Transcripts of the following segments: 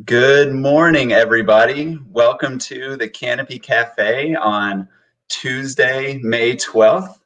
Good morning, everybody. Welcome to the Canopy Cafe on Tuesday, May 12th.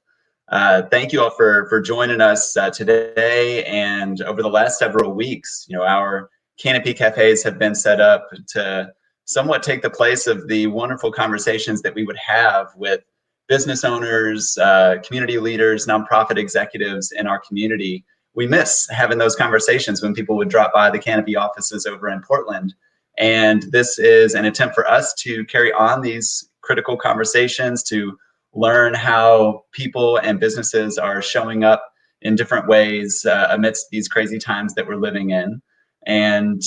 Thank you all for joining us today and over the last several weeks. Our Canopy Cafes have been set up to somewhat take the place of the wonderful conversations that we would have with business owners, community leaders, nonprofit executives in our community. We miss having those conversations when people would drop by the Canopy offices over in Portland. And this is an attempt for us to carry on these critical conversations, to learn how people and businesses are showing up in different ways amidst these crazy times that we're living in. And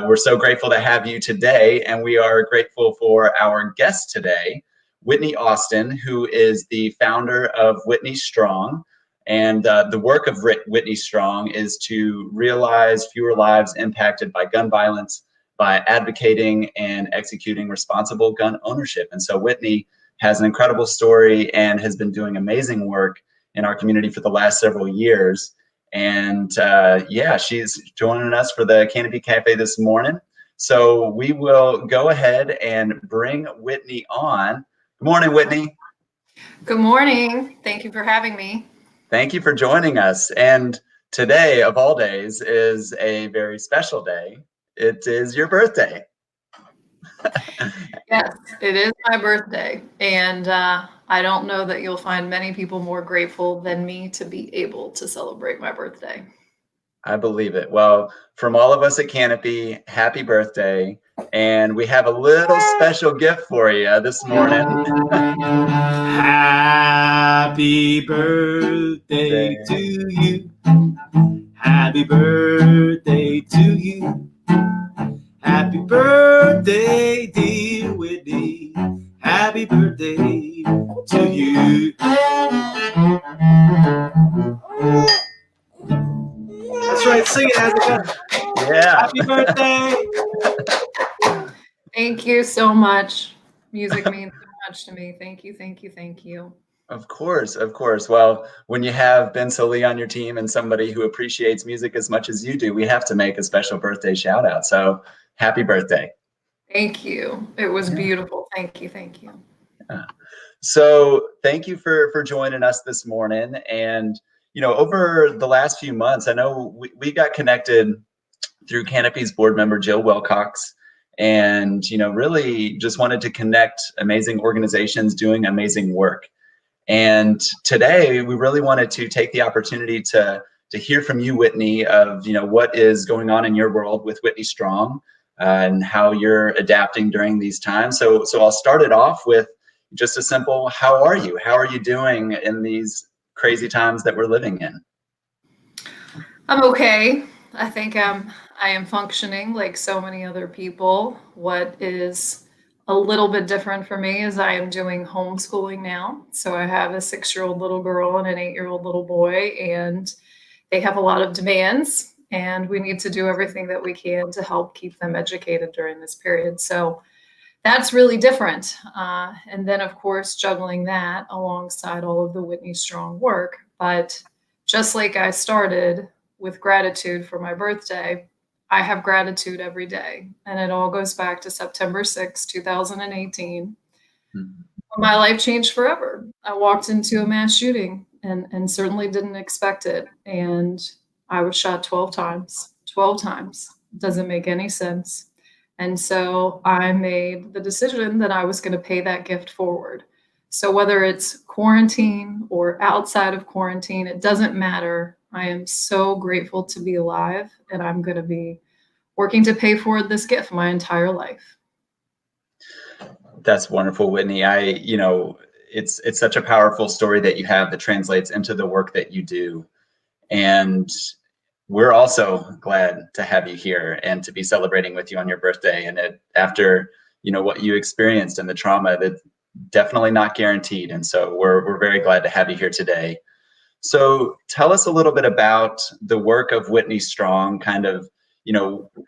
we're so grateful to have you today. And we are grateful for our guest today, Whitney Austin, who is the founder of Whitney Strong. And the work of Whitney Strong is to realize fewer lives impacted by gun violence by advocating and executing responsible gun ownership. And so Whitney has an incredible story and has been doing amazing work in our community for the last several years. And yeah, she's joining us for the Canopy Cafe this morning. So we will go ahead and bring Whitney on. Good morning, Whitney. Good morning. Thank you for having me. Thank you for joining us. And today, of all days, is a very special day. It is your birthday. Yes, it is my birthday. And I don't know that you'll find many people more grateful than me to be able to celebrate my birthday. I believe it. Well, from all of us at Canopy, happy birthday. And we have a little special gift for you this morning. Happy birthday to you. Happy birthday to you. Happy birthday, dear Whitney. Happy birthday to you. That's right, sing it as it goes. Yeah. Happy birthday. Thank you so much. Music means so much to me. Thank you, thank you, thank you. Of course, of course. Well, when you have Ben Solee on your team and somebody who appreciates music as much as you do, we have to make a special birthday shout out. So happy birthday. Thank you. It was beautiful. Thank you, thank you. So thank you for joining us this morning. And, over the last few months, I know we got connected through Canopy's board member, Jill Wilcox, and, really just wanted to connect amazing organizations doing amazing work. And today we really wanted to take the opportunity to hear from you, Whitney, of, what is going on in your world with Whitney Strong and how you're adapting during these times. So I'll start it off with just a simple, how are you? How are you doing in these crazy times that we're living in? I'm okay. I think I am functioning like so many other people. What is a little bit different for me is I am doing homeschooling now. So I have a 6-year-old little girl and an 8-year-old little boy, and they have a lot of demands, and we need to do everything that we can to help keep them educated during this period. So that's really different. And then, of course, juggling that alongside all of the Whitney Strong work. But just like I started with gratitude for my birthday, I have gratitude every day. And it all goes back to September 6, 2018. My life changed forever. I walked into a mass shooting and certainly didn't expect it. And I was shot 12 times. 12 times. Doesn't make any sense. And so I made the decision that I was going to pay that gift forward. So whether it's quarantine or outside of quarantine, it doesn't matter. I am so grateful to be alive, and I'm going to be working to pay forward this gift my entire life. That's wonderful, Whitney. It's such a powerful story that you have that translates into the work that you do. And we're also glad to have you here and to be celebrating with you on your birthday. And after, what you experienced and the trauma, that's definitely not guaranteed. And so we're very glad to have you here today. So tell us a little bit about the work of Whitney Strong, kind of,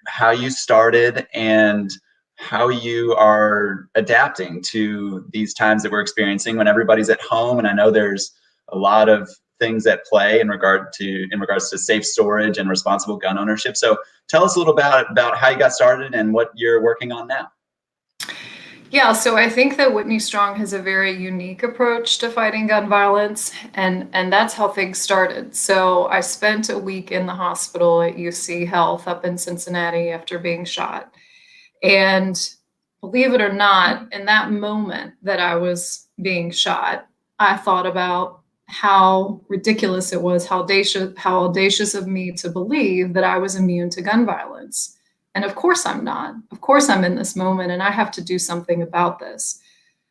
how you started and how you are adapting to these times that we're experiencing when everybody's at home. And I know there's a lot of things at play in regards to safe storage and responsible gun ownership. So tell us a little about how you got started and what you're working on now. Yeah, so I think that Whitney Strong has a very unique approach to fighting gun violence, and that's how things started. So I spent a week in the hospital at UC Health up in Cincinnati after being shot. And believe it or not, in that moment that I was being shot, I thought about how ridiculous it was, how audacious of me to believe that I was immune to gun violence. And of course I'm not. Of course I'm in this moment and I have to do something about this.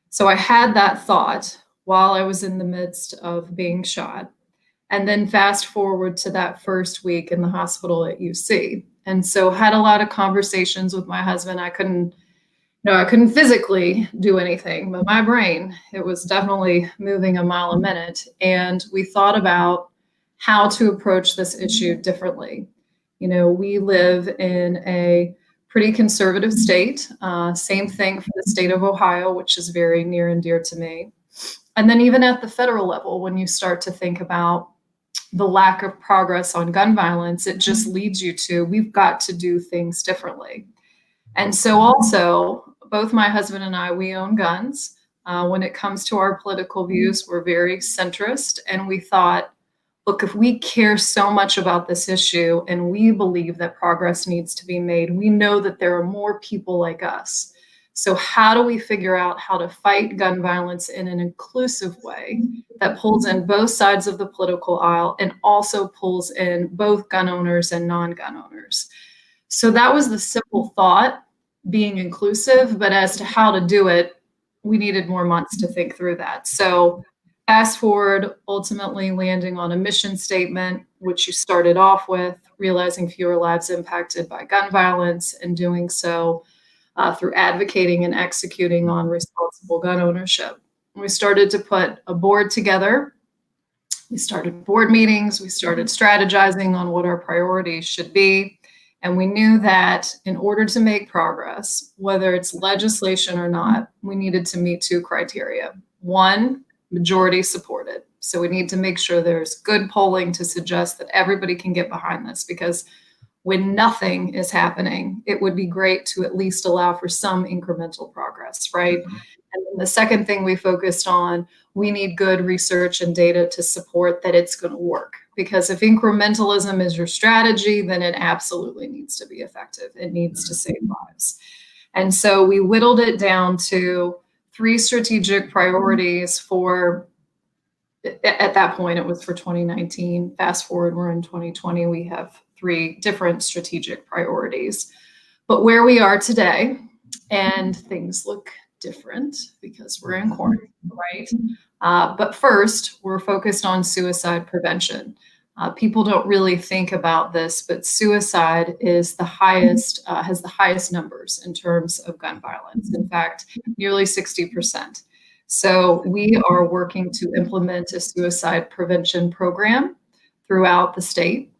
So I had that thought while I was in the midst of being shot. And then fast forward to that first week in the hospital at UC. And so had a lot of conversations with my husband. I couldn't physically do anything, but my brain, it was definitely moving a mile a minute. And we thought about how to approach this issue differently. You know, we live in a pretty conservative state. Same thing for the state of Ohio, which is very near and dear to me. And then even at the federal level, when you start to think about the lack of progress on gun violence, it just leads you to, we've got to do things differently. And so also, both my husband and I, we own guns. When it comes to our political views, we're very centrist. And we thought, look, if we care so much about this issue and we believe that progress needs to be made, we know that there are more people like us. So how do we figure out how to fight gun violence in an inclusive way that pulls in both sides of the political aisle and also pulls in both gun owners and non-gun owners? So that was the simple thought, being inclusive, but as to how to do it, we needed more months to think through that. So fast forward, ultimately landing on a mission statement, which you started off with, realizing fewer lives impacted by gun violence, and doing so through advocating and executing on responsible gun ownership. We started to put a board together. We started board meetings. We started strategizing on what our priorities should be. And we knew that in order to make progress, whether it's legislation or not, we needed to meet two criteria. One, majority supported. So we need to make sure there's good polling to suggest that everybody can get behind this, because when nothing is happening, it would be great to at least allow for some incremental progress, right? Mm-hmm. And then the second thing we focused on, we need good research and data to support that it's going to work. Because if incrementalism is your strategy, then it absolutely needs to be effective. It needs to save lives. And so we whittled it down to 3 strategic priorities for, at that point, it was for 2019. Fast forward, we're in 2020. We have 3 different strategic priorities. But where we are today, and things look different because we're in quarantine, right? But first, we're focused on suicide prevention. People don't really think about this, but suicide is the highest, has the highest numbers in terms of gun violence. In fact, nearly 60%. So we are working to implement a suicide prevention program throughout the state.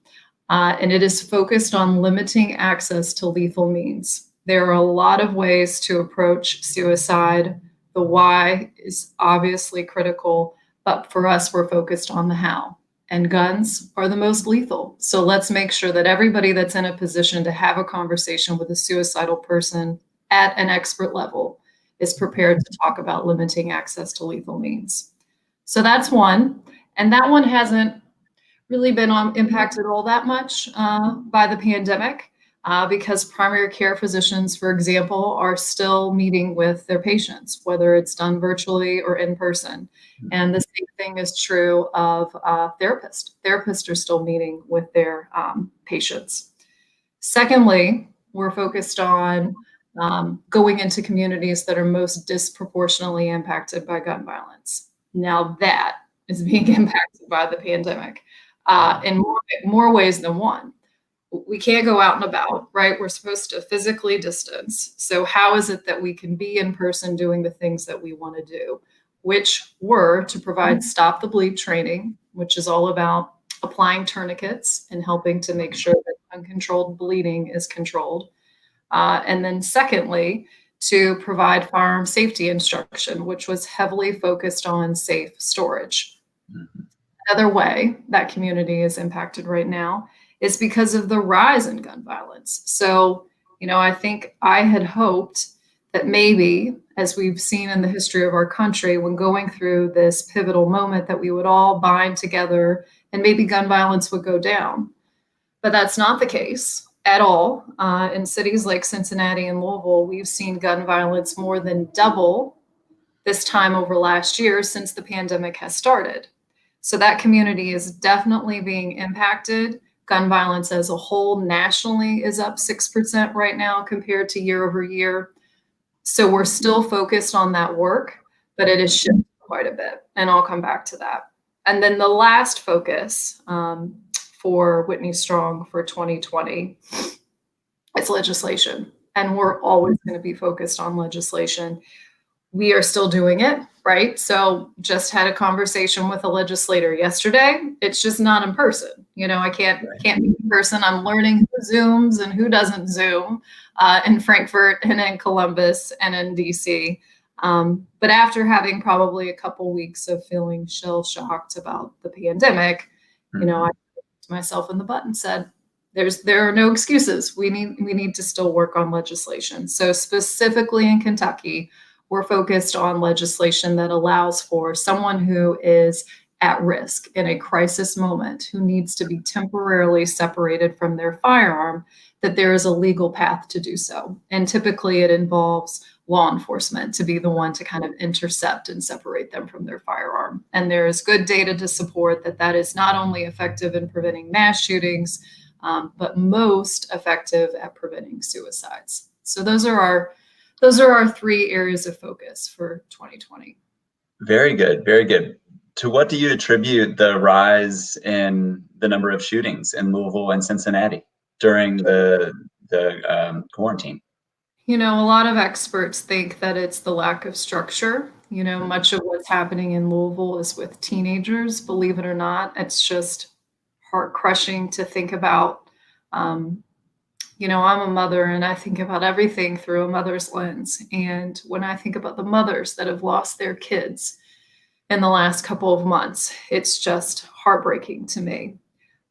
And it is focused on limiting access to lethal means. There are a lot of ways to approach suicide. The why is obviously critical, but for us, we're focused on the how. And guns are the most lethal. So let's make sure that everybody that's in a position to have a conversation with a suicidal person at an expert level is prepared to talk about limiting access to lethal means. So that's one. And that one hasn't really been impacted all that much by the pandemic because primary care physicians, for example, are still meeting with their patients, whether it's done virtually or in person. And the same thing is true of therapists. Therapists are still meeting with their patients. Secondly, we're focused on going into communities that are most disproportionately impacted by gun violence. Now that is being impacted by the pandemic in more ways than one. We can't go out and about, right? We're supposed to physically distance. So how is it that we can be in person doing the things that we want to do, which were to provide Stop the Bleed training, which is all about applying tourniquets and helping to make sure that uncontrolled bleeding is controlled. And then secondly, to provide firearm safety instruction, which was heavily focused on safe storage. Mm-hmm. Another way that community is impacted right now is because of the rise in gun violence. So, I think I had hoped that maybe, as we've seen in the history of our country, when going through this pivotal moment, that we would all bind together and maybe gun violence would go down. But that's not the case at all. In cities like Cincinnati and Louisville, we've seen gun violence more than double this time over last year since the pandemic has started. So that community is definitely being impacted. Gun violence as a whole nationally is up 6% right now compared to year over year. So we're still focused on that work, but it is shifted quite a bit. And I'll come back to that. And then the last focus for Whitney Strong for 2020 is legislation. And we're always going to be focused on legislation. We are still doing it, right? So just had a conversation with a legislator yesterday. It's just not in person. I can't meet in person. I'm learning who Zooms and who doesn't Zoom in Frankfurt and in Columbus and in DC. But after having probably a couple weeks of feeling shell-shocked about the pandemic, I looked myself in the butt and said, there are no excuses. We need to still work on legislation. So specifically in Kentucky, we're focused on legislation that allows for someone who is at risk in a crisis moment, who needs to be temporarily separated from their firearm, that there is a legal path to do so. And typically it involves law enforcement to be the one to kind of intercept and separate them from their firearm. And there is good data to support that is not only effective in preventing mass shootings, but most effective at preventing suicides. So those are our three areas of focus for 2020. Very good. Very good. To what do you attribute the rise in the number of shootings in Louisville and Cincinnati during the quarantine? A lot of experts think that it's the lack of structure. Much of what's happening in Louisville is with teenagers, believe it or not. It's just heart crushing to think about. I'm a mother and I think about everything through a mother's lens. And when I think about the mothers that have lost their kids in the last couple of months, it's just heartbreaking to me.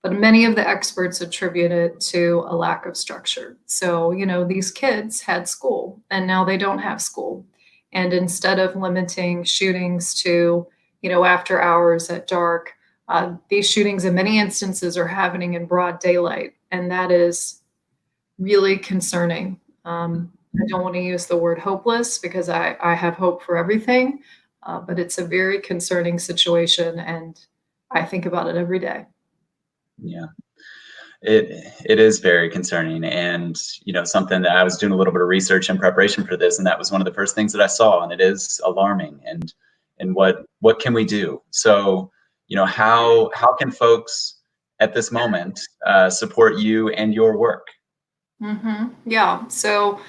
But many of the experts attribute it to a lack of structure. So, these kids had school and now they don't have school. And instead of limiting shootings to, after hours at dark, these shootings in many instances are happening in broad daylight. And that is really concerning. I don't want to use the word hopeless because I have hope for everything, but it's a very concerning situation and I think about it every day. Yeah, it is very concerning, and something that I was doing a little bit of research in preparation for this, and that was one of the first things that I saw, and it is alarming. And what can we do? So how can folks at this moment support you and your work? Yeah. So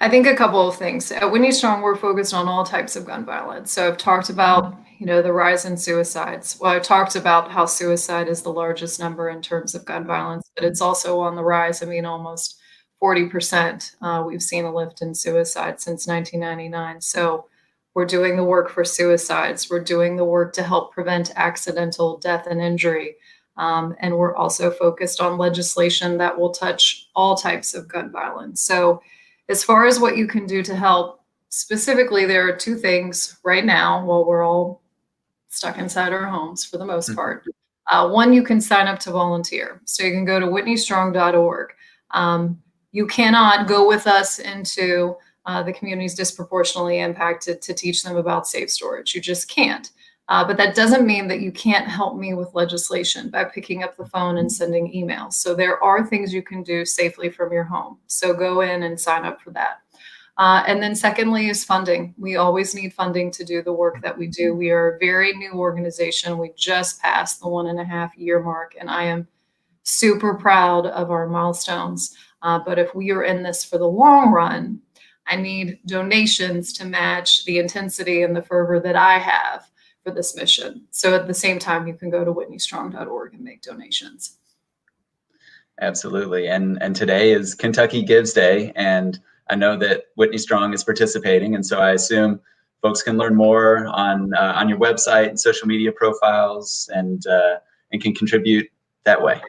I think a couple of things. At Whitney Strong, we're focused on all types of gun violence. So I've talked about, the rise in suicides. Well, I talked about how suicide is the largest number in terms of gun violence, but it's also on the rise. Almost 40%. We've seen a lift in suicide since 1999. So we're doing the work for suicides. We're doing the work to help prevent accidental death and injury. And we're also focused on legislation that will touch all types of gun violence. So as far as what you can do to help, specifically, there are two things right now while we're all stuck inside our homes for the most part. One, you can sign up to volunteer. So you can go to whitneystrong.org. You cannot go with us into the communities disproportionately impacted to teach them about safe storage. You just can't. But that doesn't mean that you can't help me with legislation by picking up the phone and sending emails. So there are things you can do safely from your home. So go in and sign up for that. And then secondly is funding. We always need funding to do the work that we do. We are a very new organization. We just passed the 1.5-year mark, and I am super proud of our milestones. But if we are in this for the long run, I need donations to match the intensity and the fervor that I have for this mission. So at the same time, you can go to whitneystrong.org and make donations. Absolutely. And today is Kentucky Gives Day, and I know that Whitney Strong is participating. And so I assume folks can learn more on your website and social media profiles, and can contribute that way.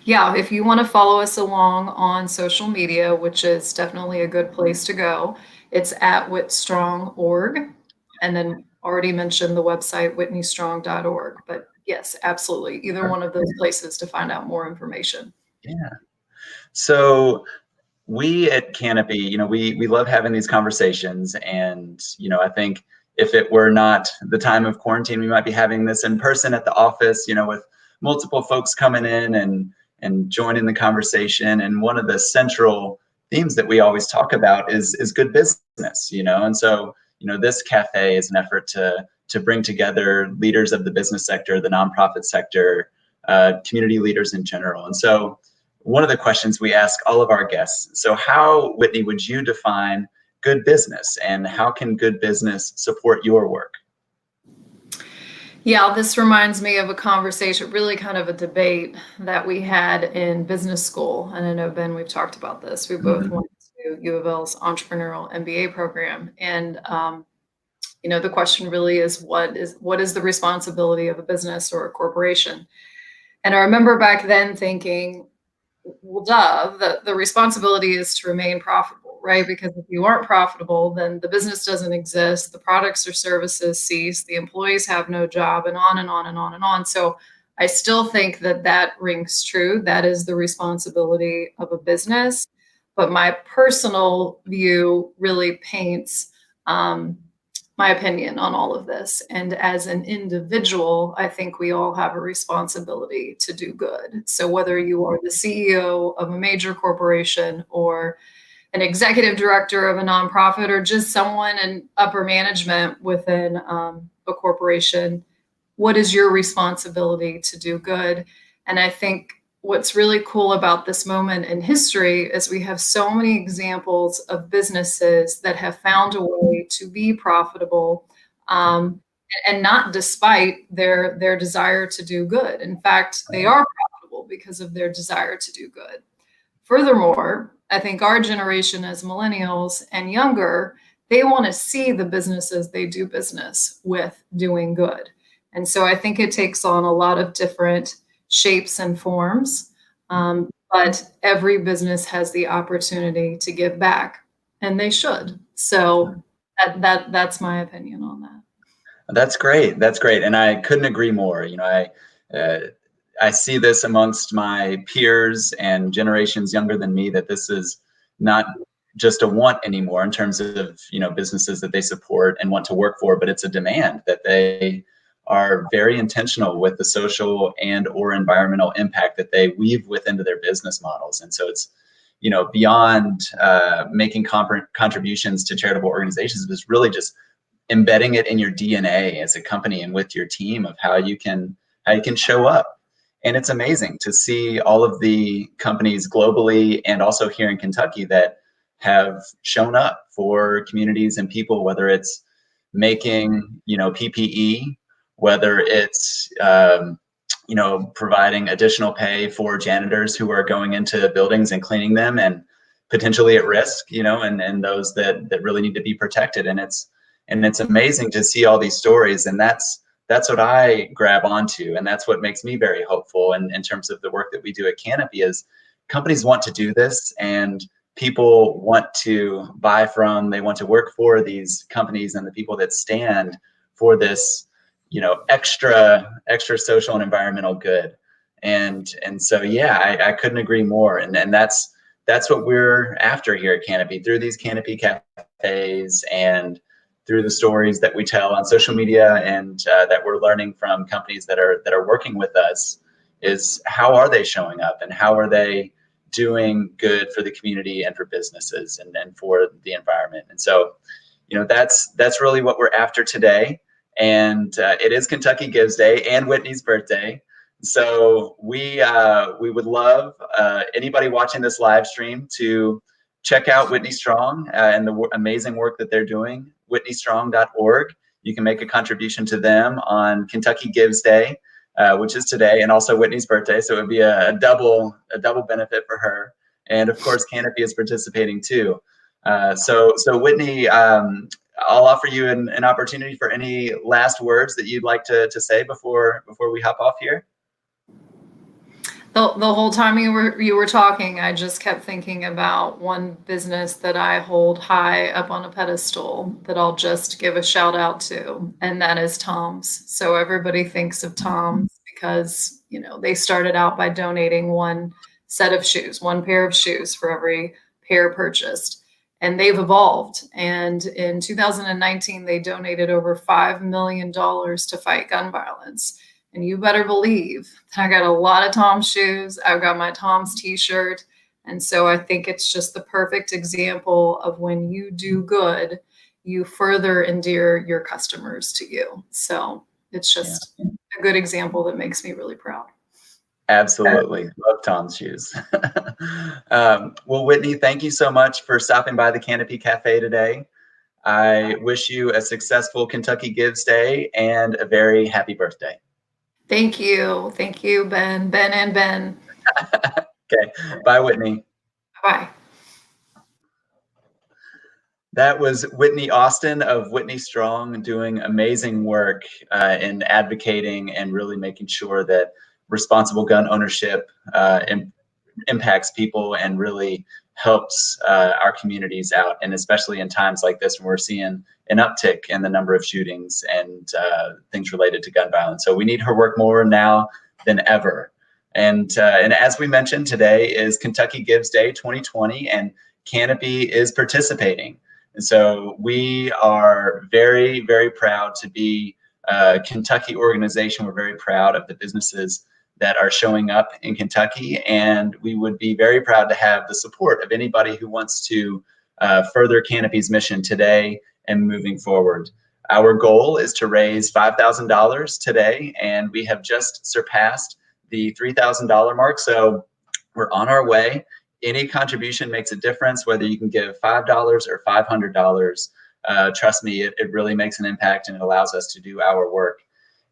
Yeah, if you want to follow us along on social media, which is definitely a good place to go, it's at whitstrong.org. And then already mentioned the website, whitneystrong.org. But yes, absolutely. Either one of those places to find out more information. Yeah. So we at Canopy, we love having these conversations, and I think if it were not the time of quarantine, we might be having this in person at the office, with multiple folks coming in and joining the conversation. And one of the central themes that we always talk about is good business, and so this cafe is an effort to bring together leaders of the business sector, the nonprofit sector, community leaders in general. And so one of the questions we ask all of our guests, so how, Whitney, would you define good business, and how can good business support your work? Yeah, this reminds me of a conversation, really kind of a debate that we had in business school. And I know, Ben, we've talked about this. We both went to U of L's entrepreneurial MBA program. And, the question really is what is the responsibility of a business or a corporation? And I remember back then thinking, well, the responsibility is to remain profitable, right? Because if you aren't profitable, then the business doesn't exist, the products or services cease, the employees have no job, and on and on and on and on. So I still think that rings true. That is the responsibility of a business. But my personal view really paints my opinion on all of this. And as an individual, I think we all have a responsibility to do good. So whether you are the CEO of a major corporation, or an executive director of a nonprofit, or just someone in upper management within a corporation, what is your responsibility to do good? And I think what's really cool about this moment in history is we have so many examples of businesses that have found a way to be profitable, and not despite their desire to do good. In fact, they are profitable because of their desire to do good. Furthermore, I think our generation as millennials and younger, they want to see the businesses they do business with doing good. And so I think it takes on a lot of different shapes and forms, but every business has the opportunity to give back, and they should. So that's my opinion on that. That's great. That's great, and I couldn't agree more. I see this amongst my peers and generations younger than me, that this is not just a want anymore in terms of businesses that they support and want to work for, but it's a demand that they are very intentional with the social and or environmental impact that they weave into their business models. And so it's beyond making contributions to charitable organizations, it's really just embedding it in your DNA as a company and with your team of how you can show up. And it's amazing to see all of the companies globally and also here in Kentucky that have shown up for communities and people, whether it's making PPE, whether it's providing additional pay for janitors who are going into buildings and cleaning them and potentially at risk, and those that really need to be protected. And it's amazing to see all these stories, and that's what I grab onto, and that's what makes me very hopeful in terms of the work that we do at Canopy. Is companies want to do this, and people want to buy from, they want to work for these companies and the people that stand for this extra social and environmental good. And so, yeah, I couldn't agree more. And that's what we're after here at Canopy, through these Canopy Cafes and through the stories that we tell on social media, and that we're learning from companies that are working with us, is how are they showing up, and how are they doing good for the community and for businesses and for the environment. And so, that's really what we're after today. And it is Kentucky Gives Day and Whitney's birthday. So we would love anybody watching this live stream to check out Whitney Strong and the amazing work that they're doing, whitneystrong.org. You can make a contribution to them on Kentucky Gives Day, which is today, and also Whitney's birthday. So it would be a double benefit for her. And of course, Canopy is participating too. So Whitney, I'll offer you an opportunity for any last words that you'd like to say before we hop off here. The whole time you were talking, I just kept thinking about one business that I hold high up on a pedestal that I'll just give a shout out to, and that is Tom's. So everybody thinks of Tom's because, you know, they started out by donating one set of shoes, one pair of shoes for every pair purchased. And they've evolved. And in 2019, they donated over $5 million to fight gun violence. And you better believe that I got a lot of Tom's shoes. I've got my Tom's t-shirt. And so I think it's just the perfect example of when you do good, you further endear your customers to you. So it's just a good example that makes me really proud. Absolutely. Love Tom's shoes. Well, Whitney, thank you so much for stopping by the Canopy Cafe today. I wish you a successful Kentucky Gives Day and a very happy birthday. Thank you. Thank you, Ben and Ben. Okay. Bye, Whitney. Bye. That was Whitney Austin of Whitney Strong doing amazing work in advocating and really making sure that responsible gun ownership impacts people and really helps our communities out. And especially in times like this when we're seeing an uptick in the number of shootings and things related to gun violence. So we need her work more now than ever. And as we mentioned, today is Kentucky Gives Day 2020, and Canopy is participating. And so we are very, very proud to be a Kentucky organization. We're very proud of the businesses that are showing up in Kentucky, and we would be very proud to have the support of anybody who wants to further Canopy's mission today and moving forward. Our goal is to raise $5,000 today, and we have just surpassed the $3,000 mark, so we're on our way. Any contribution makes a difference, whether you can give $5 or $500. Trust me, it really makes an impact, and it allows us to do our work.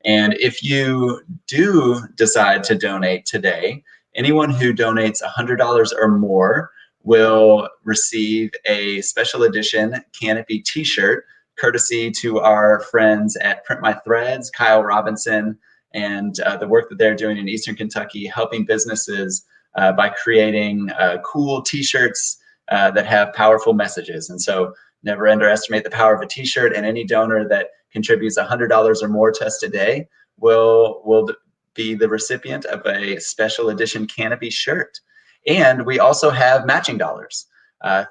And if you do decide to donate today, anyone who donates $100 or more will receive a special edition Canopy t-shirt, courtesy to our friends at Print My Threads, Kyle Robinson, and the work that they're doing in Eastern Kentucky, helping businesses by creating cool t-shirts that have powerful messages. And so never underestimate the power of a t-shirt, and any donor that contributes $100 or more to us today will be the recipient of a special edition Canopy shirt. And we also have matching dollars.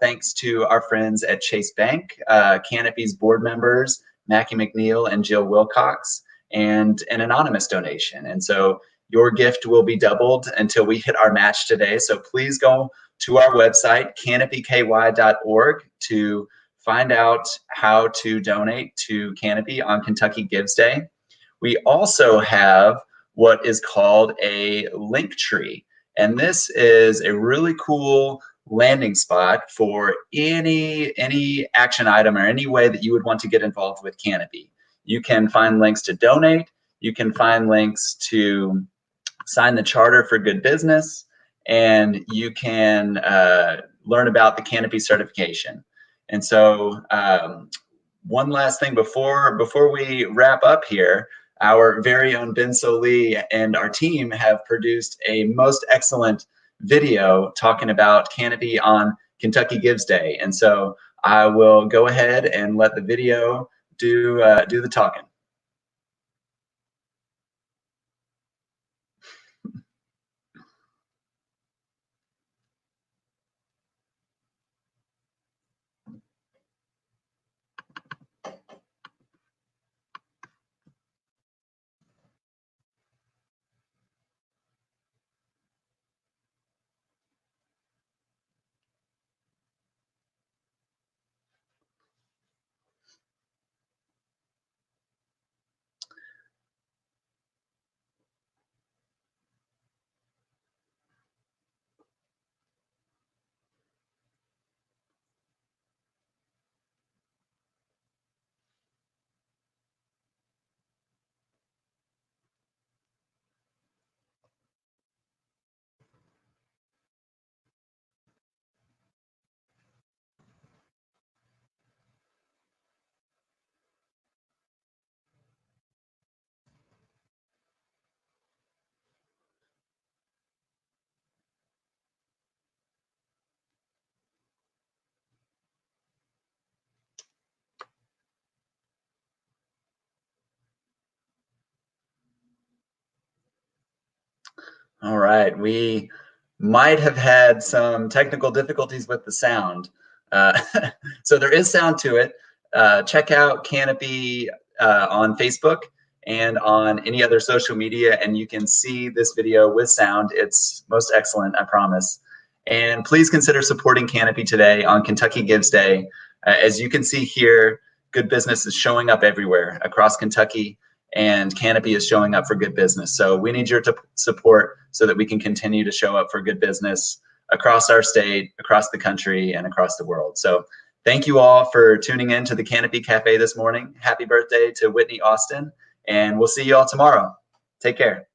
Thanks to our friends at Chase Bank, Canopy's board members, Mackie McNeil and Jill Wilcox, and an anonymous donation. And so your gift will be doubled until we hit our match today. So please go to our website, canopyky.org, to find out how to donate to Canopy on Kentucky Gives Day. We also have what is called a link tree. And this is a really cool landing spot for any action item or any way that you would want to get involved with Canopy. You can find links to donate. You can find links to sign the Charter for Good Business, and you can learn about the Canopy certification. And so one last thing before we wrap up here, our very own Ben Solee and our team have produced a most excellent video talking about Canopy on Kentucky Gives Day. And so I will go ahead and let the video do the talking. All right, we might have had some technical difficulties with the sound. Uh, so there is sound to it. Check out Canopy on Facebook and on any other social media, and you can see this video with sound. It's most excellent, I promise. And please consider supporting Canopy today on Kentucky Gives Day. As you can see here, good business is showing up everywhere across Kentucky, and Canopy is showing up for good business. So we need your support so that we can continue to show up for good business across our state, across the country, and across the world. So thank you all for tuning in to the Canopy Cafe this morning. Happy birthday to Whitney Austin, and we'll see you all tomorrow. Take care.